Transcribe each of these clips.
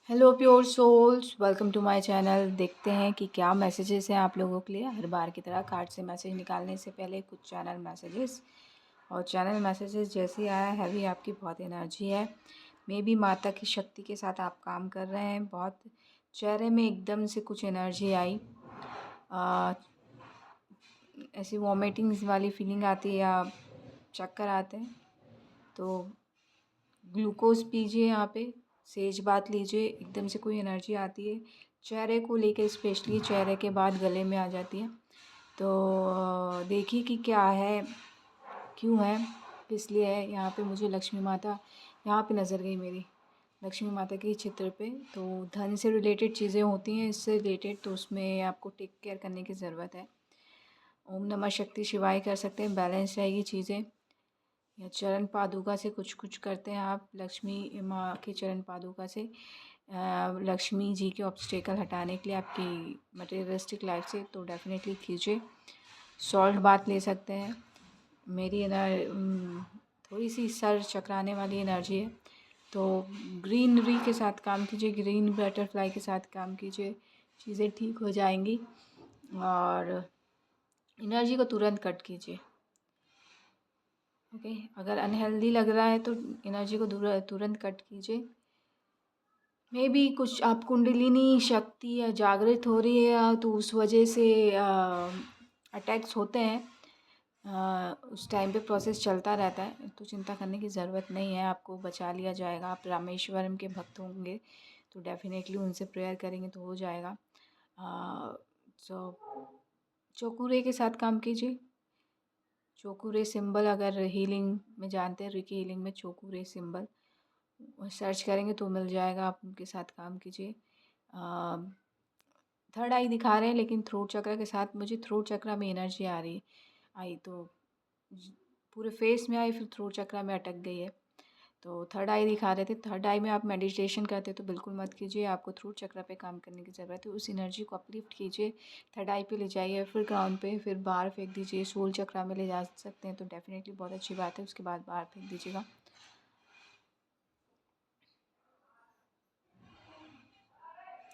Hello pure souls, welcome to my channel. देखते हैं कि क्या मैसेजेस हैं आप लोगों के लिए। हर बार की तरह कार्ड से मैसेज निकालने से पहले कुछ चैनल मैसेजेस। और चैनल मैसेजेस जैसे ही आया है, भी आपकी बहुत एनर्जी है। मे बी माता की शक्ति के साथ आप काम कर रहे हैं। बहुत चेहरे में एकदम से कुछ एनर्जी आई, ऐसी वॉमिटिंग्स वाली फीलिंग आती है या चक्कर आते हैं तो ग्लूकोज पीजिए। यहाँ पे सेज बात लीजिए। एकदम से कोई एनर्जी आती है चेहरे को लेकर, स्पेशली चेहरे के बाद गले में आ जाती है। तो देखिए कि क्या है, क्यों है, किस लिए है। यहाँ पे मुझे लक्ष्मी माता यहाँ पे नज़र गई, मेरी लक्ष्मी माता के चित्र पे। तो धन से रिलेटेड चीज़ें होती हैं, इससे रिलेटेड, तो उसमें आपको टेक केयर करने की ज़रूरत है। ओम नमः शक्ति शिवाय कर सकते हैं, बैलेंस रहेगी चीज़ें। या चरण पादुका से कुछ कुछ करते हैं आप, लक्ष्मी माँ के चरण पादुका से लक्ष्मी जी के ऑब्स्टेकल हटाने के लिए आपकी मटेरियलिस्टिक लाइफ से, तो डेफिनेटली कीजिए। सॉल्ट बात ले सकते हैं। मेरी थोड़ी सी सर चकराने वाली एनर्जी है, तो ग्रीनरी के साथ काम कीजिए, ग्रीन बटरफ्लाई के साथ काम कीजिए, चीज़ें ठीक हो जाएंगी। और एनर्जी को तुरंत कट कीजिए। ओके, अगर अनहेल्दी लग रहा है तो एनर्जी को तुरंत कट कीजिए। मे बी कुछ आप कुंडलिनी शक्ति या जागृत हो रही है, तो उस वजह से अटैक्स होते हैं। उस टाइम पे प्रोसेस चलता रहता है, तो चिंता करने की ज़रूरत नहीं है, आपको बचा लिया जाएगा। आप रामेश्वरम के भक्त होंगे तो डेफिनेटली उनसे प्रेयर करेंगे तो हो जाएगा। तो चौकुरे के साथ काम कीजिए। चोकुरे सिंबल, अगर हीलिंग में जानते हैं, रिकी हीलिंग में चोकुरे सिंबल सर्च करेंगे तो मिल जाएगा, आप उनके साथ काम कीजिए। थर्ड आई दिखा रहे हैं, लेकिन थ्रोट चक्र के साथ मुझे थ्रोट चक्र में एनर्जी आ रही आई, तो पूरे फेस में आई, फिर थ्रोट चक्र में अटक गई है। तो थर्ड आई दिखा रहे थे। थर्ड आई में आप मेडिटेशन करते तो बिल्कुल मत कीजिए, आपको थ्रोट चक्र पे काम करने की ज़रूरत है। उस एनर्जी को अपलिफ्ट कीजिए, थर्ड आई पे ले जाइए, फिर ग्राउंड पे, फिर बाहर फेंक दीजिए। सोल चक्र में ले जा सकते हैं तो डेफिनेटली बहुत अच्छी बात है, उसके बाद बाहर फेंक दीजिएगा।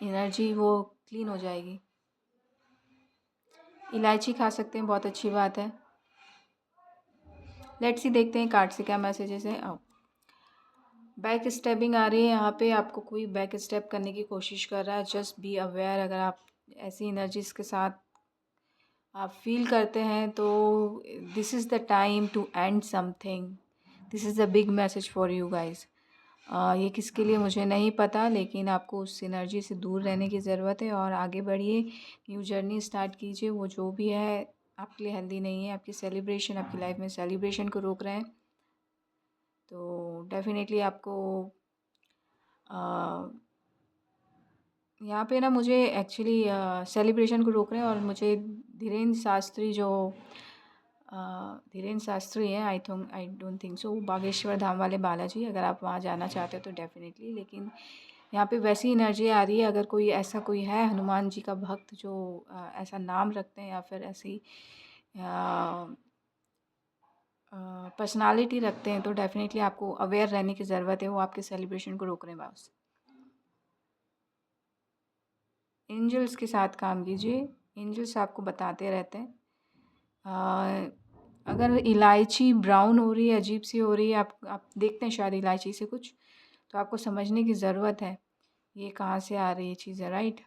एनर्जी वो क्लीन हो जाएगी। इलायची खा सकते हैं, बहुत अच्छी बात है। लेट्स सी, देखते हैं कार्ड से क्या मैसेजेस है। आओ, बैक स्टेपिंग आ रही है यहाँ पे, आपको कोई बैक स्टेप करने की कोशिश कर रहा है। Just be aware. अगर आप ऐसी एनर्जीज के साथ आप फील करते हैं तो this is the time to end something. This is the big message for you guys. ये किसके लिए मुझे नहीं पता, लेकिन आपको उस एनर्जी से दूर रहने की ज़रूरत है और आगे बढ़िए, न्यू जर्नी स्टार्ट कीजिए। वो जो भी है आपके लिए हेल्दी नहीं है, आपकी सेलिब्रेशन, आपकी लाइफ में सेलिब्रेशन को रोक रहे हैं। तो डेफिनेटली आपको यहाँ पे ना, मुझे एक्चुअली सेलिब्रेशन को रोक रहे हैं। और मुझे धीरेन्द्र शास्त्री, जो धीरेन्द्र शास्त्री हैं, I don't think so, Bageshwar Dham वाले बालाजी, अगर आप वहाँ जाना चाहते हो तो डेफिनेटली। लेकिन यहाँ पे वैसी एनर्जी आ रही है, अगर कोई ऐसा कोई है हनुमान जी का भक्त जो ऐसा नाम रखते हैं या फिर ऐसी पर्सनालिटी रखते हैं, तो डेफिनेटली आपको अवेयर रहने की ज़रूरत है। वो आपके सेलिब्रेशन को रोक रहे हैं बस। एंजल्स के साथ काम कीजिए, एंजल्स आपको बताते रहते हैं। अगर इलायची ब्राउन हो रही है, अजीब सी हो रही है, आप देखते हैं शायद इलायची से कुछ, तो आपको समझने की ज़रूरत है ये कहाँ से आ रही है चीज़ें, राइट।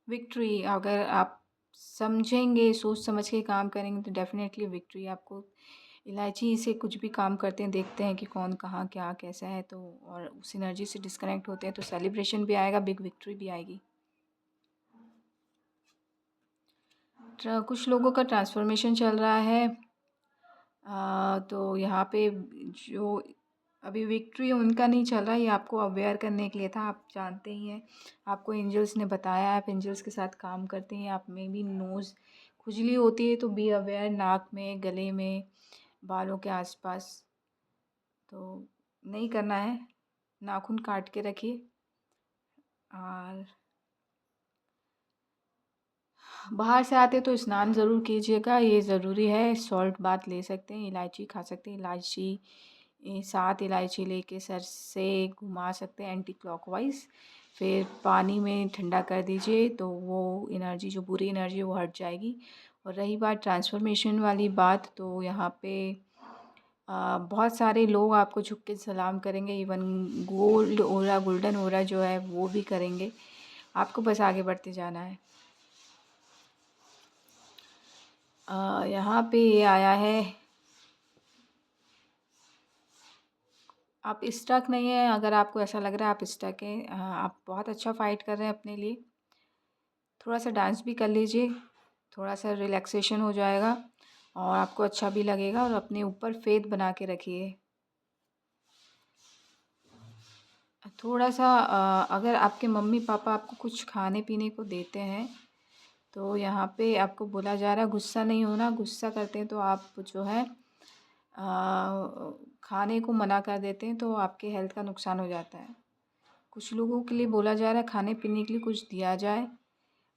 विक्ट्री, अगर आप समझेंगे, सोच समझ के काम करेंगे तो डेफिनेटली विक्ट्री आपको। इलायची से कुछ भी काम करते हैं, देखते हैं कि कौन कहाँ क्या कैसा है, तो और उस एनर्जी से डिस्कनेक्ट होते हैं तो सेलिब्रेशन भी आएगा, बिग विक्ट्री भी आएगी। कुछ लोगों का ट्रांसफॉर्मेशन चल रहा है। तो यहाँ पे जो अभी विक्ट्री उनका नहीं चल रहा, ये आपको अवेयर करने के लिए था। आप जानते ही हैं, आपको एंजल्स ने बताया, आप एंजल्स के साथ काम करते हैं। आप में भी नोज़ खुजली होती है तो बी अवेयर, नाक में, गले में, बालों के आसपास तो नहीं करना है। नाखून काट के रखिए। और बाहर से आते तो स्नान ज़रूर कीजिएगा, ये ज़रूरी है। सॉल्ट बाथ ले सकते हैं, इलायची खा सकते हैं। इलायची 7 इलायची लेके सर से घुमा सकते हैं एंटी क्लॉकवाइज। फिर पानी में ठंडा कर दीजिए तो वो एनर्जी, जो बुरी एनर्जी है वो हट जाएगी। और रही बात ट्रांसफॉर्मेशन वाली बात, तो यहाँ पे बहुत सारे लोग आपको झुक के सलाम करेंगे, इवन गोल्ड ओरा, गोल्डन ओरा जो है वो भी करेंगे। आपको बस आगे बढ़ते जाना है। यहाँ पे ये आया है, आप स्टक नहीं है। अगर आपको ऐसा लग रहा है आप स्टक हैं, आप बहुत अच्छा फ़ाइट कर रहे हैं अपने लिए, थोड़ा सा डांस भी कर लीजिए, थोड़ा सा रिलैक्सेशन हो जाएगा और आपको अच्छा भी लगेगा। और अपने ऊपर फेथ बना के रखिए। थोड़ा सा अगर आपके मम्मी पापा आपको कुछ खाने पीने को देते हैं तो यहाँ पे आपको बोला जा रहा है गुस्सा नहीं होना। गुस्सा करते हैं तो आप जो है खाने को मना कर देते हैं तो आपके हेल्थ का नुकसान हो जाता है। कुछ लोगों के लिए बोला जा रहा है खाने पीने के लिए कुछ दिया जाए।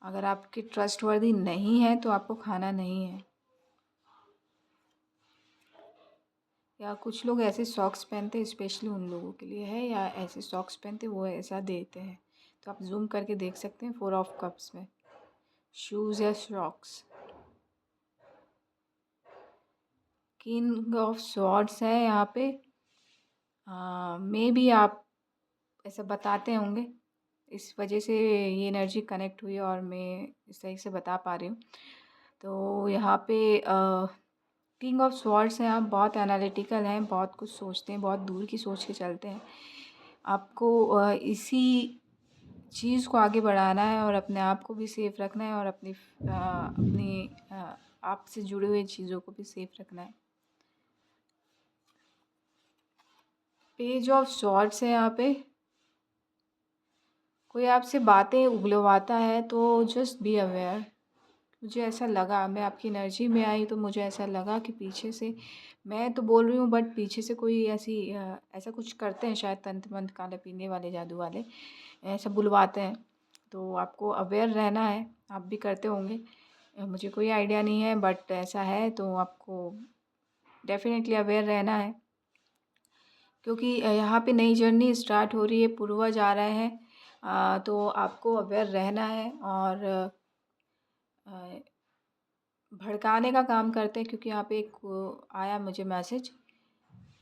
अगर आपके ट्रस्टवर्दी नहीं है तो आपको खाना नहीं है। या कुछ लोग ऐसे सॉक्स पहनते हैं, स्पेशली उन लोगों के लिए है, या ऐसे सॉक्स पहनते वो ऐसा देते हैं। तो आप जूम करके देख सकते हैं 4 ऑफ कप्स में शूज़ या सॉक्स। किंग ऑफ स्वॉर्ड्स है यहाँ पे। मे बी आप ऐसा बताते होंगे, इस वजह से ये एनर्जी कनेक्ट हुई और मैं सही से बता पा रही हूँ। तो यहाँ पे किंग ऑफ स्वॉर्ड्स हैं, आप बहुत एनालिटिकल हैं, बहुत कुछ सोचते हैं, बहुत दूर की सोच के चलते हैं। आपको इसी चीज़ को आगे बढ़ाना है और अपने आप को भी सेफ रखना है और अपनी आप से जुड़े हुए चीज़ों को भी सेफ रखना है। पेज ऑफ स्वॉर्ड्स है यहाँ पे। कोई आपसे बातें उगलवाता है तो जस्ट बी अवेयर। मुझे ऐसा लगा, मैं आपकी एनर्जी में आई तो मुझे ऐसा लगा कि पीछे से, मैं तो बोल रही हूँ बट पीछे से कोई ऐसा कुछ करते हैं शायद, तंत्र मंत्र, काले पीने वाले, जादू वाले ऐसा बुलवाते हैं। तो आपको अवेयर रहना है, आप भी करते होंगे, मुझे कोई आइडिया नहीं है बट ऐसा है तो आपको डेफिनेटली अवेयर रहना है। क्योंकि यहाँ पे नई जर्नी स्टार्ट हो रही है, पूर्वज आ रहे हैं, तो आपको अवेयर रहना है। और भड़काने का काम करते हैं, क्योंकि यहाँ पे एक आया मुझे मैसेज,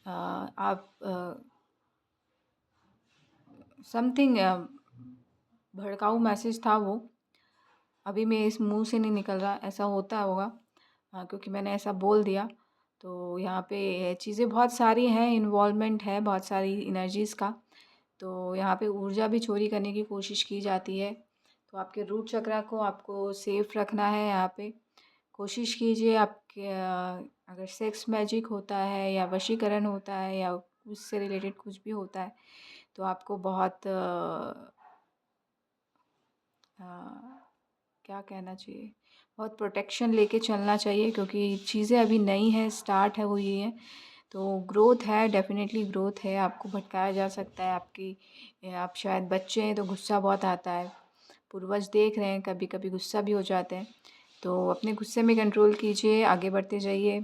आप समथिंग भड़काऊ मैसेज था वो, अभी मेरे इस मुंह से नहीं निकल रहा, ऐसा होता होगा क्योंकि मैंने ऐसा बोल दिया। तो यहाँ पे चीज़ें बहुत सारी हैं, इन्वॉल्वमेंट है बहुत सारी एनर्जीज़ का। तो यहाँ पे ऊर्जा भी चोरी करने की कोशिश की जाती है। तो आपके रूट चक्रा को आपको सेफ रखना है। यहाँ पे कोशिश कीजिए, आपके अगर सेक्स मैजिक होता है या वशीकरण होता है या उससे रिलेटेड कुछ भी होता है तो आपको बहुत क्या कहना चाहिए, बहुत प्रोटेक्शन लेके चलना चाहिए, क्योंकि चीज़ें अभी नई हैं, स्टार्ट है वो ये है। तो ग्रोथ है, डेफिनेटली ग्रोथ है। आपको भटकाया जा सकता है, आप शायद बच्चे हैं तो गुस्सा बहुत आता है, पूर्वज देख रहे हैं, कभी कभी गुस्सा भी हो जाते हैं। तो अपने गुस्से में कंट्रोल कीजिए, आगे बढ़ते जाइए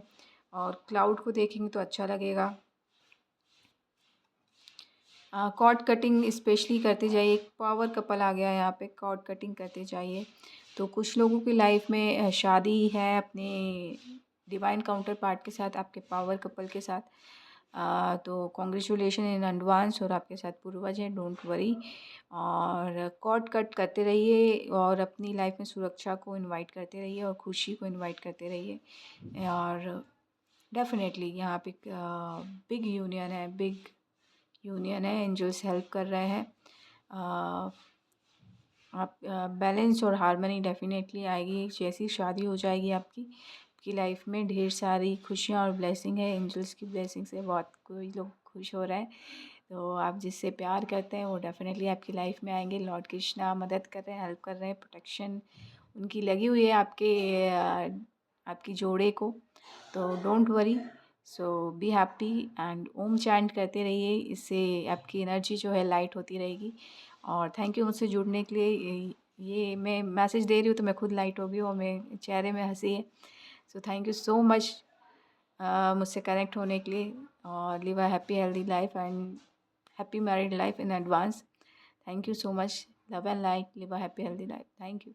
और क्लाउड को देखेंगे तो अच्छा लगेगा। कॉर्ड कटिंग स्पेशली करते जाइए। एक पावर कपल आ गया यहाँ पे, कॉर्ड कटिंग करते जाइए। तो कुछ लोगों की लाइफ में शादी है अपने डिवाइन काउंटर पार्ट के साथ, आपके पावर कपल के साथ। तो कॉन्ग्रेचुलेशन इन एडवांस, और आपके साथ पूर्वज हैं, डोंट वरी। और कॉर्ड कट करते रहिए और अपनी लाइफ में सुरक्षा को इनवाइट करते रहिए और खुशी को इनवाइट करते रहिए। और डेफिनेटली यहाँ पे बिग यूनियन है, बिग यूनियन है, एंजल्स हेल्प कर रहे हैं। आप बैलेंस और हारमनी डेफिनेटली आएगी, जैसी शादी हो जाएगी आपकी लाइफ में ढेर सारी खुशियाँ और ब्लेसिंग है, एंजल्स की ब्लेसिंग से बहुत कोई लोग खुश हो रहे हैं। तो आप जिससे प्यार करते हैं वो डेफिनेटली आपकी लाइफ में आएंगे। लॉर्ड कृष्णा मदद कर रहे हैं, हेल्प कर रहे हैं, प्रोटेक्शन उनकी लगी हुई है आपकी जोड़े को। तो don't worry, so be happy and Om chant करते रहिए, इससे आपकी एनर्जी जो है लाइट होती रहेगी। और थैंक यू मुझसे जुड़ने के लिए। ये मैं मैसेज दे रही हूँ तो मैं खुद लाइट हो गई और मेरे चेहरे में हंसी है। So thank you so much मुझसे कनेक्ट होने के लिए, और live a happy healthy life and happy married life in advance. Thank you so much. Love and like, live a happy healthy life. Thank you.